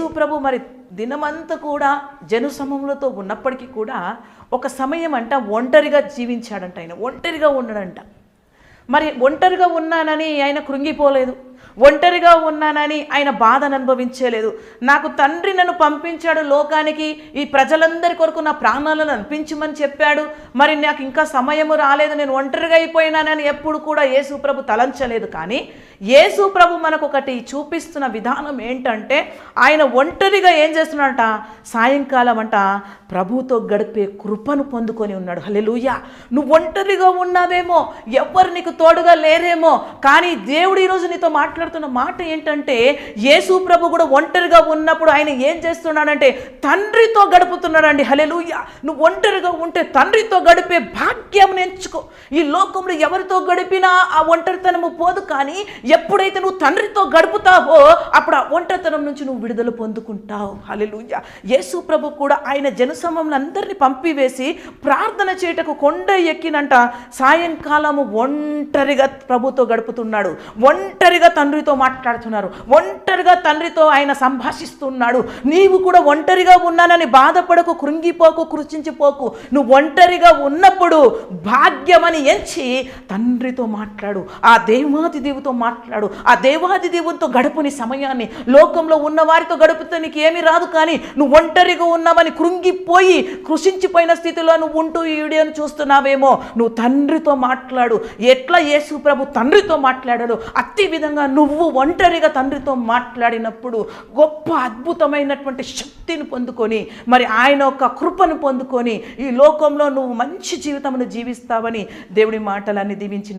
యేసు ప్రభు మరి దినమంతా కూడా జనసమూహంతో ఉన్నప్పటికీ కూడా ఒక సమయం అంట ఒంటరిగా జీవించాడంట. ఆయన ఒంటరిగా ఉన్నాడంట. మరి ఒంటరిగా ఉన్నానని ఆయన కృంగిపోలేదు, ఒంటరిగా ఉన్నానని ఆయన బాధను అనుభవించలేదు. నాకు తండ్రి నన్ను పంపించాడు లోకానికి, ఈ ప్రజలందరి కొరకు నా ప్రాణాలను అర్పించమని చెప్పాడు, మరి నాకు ఇంకా సమయము రాలేదు, నేను ఒంటరిగా అయిపోయినానని ఎప్పుడు కూడా యేసు ప్రభు తలంచలేదు. కానీ యేసు ప్రభు మనకు ఒకటి చూపిస్తున్న విధానం ఏంటంటే, ఆయన ఒంటరిగా ఏం చేస్తున్నాడంట, సాయంకాలం అంట ప్రభుతో గడిపే కృపను పొందుకొని ఉన్నాడు. హల్లెలూయా. నువ్వు ఒంటరిగా ఉన్నావేమో, ఎవ్వరు నీకు తోడుగా లేరేమో, కానీ దేవుడు ఈరోజు నీతో మాట్లాడుతున్న మాట ఏంటంటే, యేసు ప్రభు కూడా ఒంటరిగా ఉన్నప్పుడు ఆయన ఏం చేస్తున్నాడంటే తండ్రితో గడుపుతున్నాడండి. హల్లెలూయా. నువ్వు ఒంటరిగా ఉంటే తండ్రితో గడిపే భాగ్యం ఎంచుకో. ఈ లోకంలో ఎవరితో గడిపినా ఆ ఒంటరితనము పోదు, కానీ ఎప్పుడైతే నువ్వు తండ్రితో గడుపుతావో అప్పుడు ఆ ఒంటరితనం నుంచి నువ్వు విడుదల పొందుకుంటావు. హల్లెలూయా. యేసు ప్రభు కూడా ఆయన జనసమూహంలో అందరినీ పంపివేసి ప్రార్థన చేయటకు కొండ ఎక్కినంట సాయంకాలము ఒంటరిగా ప్రభుతో గడుపుతున్నాడు, ఒంటరిగా తండ్రితో మాట్లాడుతున్నారు, ఒంటరిగా తండ్రితో ఆయన సంభాషిస్తున్నాడు. నీవు కూడా ఒంటరిగా ఉన్నానని బాధపడకు, కృంగిపోకు, కృషించిపోకు. నువ్వు ఒంటరిగా ఉన్నప్పుడు భాగ్యమని ఎంచి తండ్రితో మాట్లాడు, ఆ దేవాది దేవుతో మాట్లాడు, ఆ దేవాది దేవునితో గడుపుని సమయాన్ని. లోకంలో ఉన్న వారితో గడుపుతే నీకు ఏమీ రాదు, కానీ నువ్వు ఒంటరిగా ఉన్నావని కృంగిపోయి కృషించిపోయిన స్థితిలో నువ్వు ఉంటూ ఈ వీడియోను చూస్తున్నావేమో, నువ్వు తండ్రితో మాట్లాడు. ఎట్లా యేసు ప్రభు తండ్రితో మాట్లాడాడు అతి విధంగా నువ్వు ఒంటరిగా తండ్రితో మాట్లాడినప్పుడు గొప్ప అద్భుతమైనటువంటి శక్తిని పొందుకొని, మరి ఆయన ఒక కృపను పొందుకొని ఈ లోకంలో నువ్వు మంచి జీవితమును జీవిస్తావని దేవుడి మాటలన్నీ దీవించి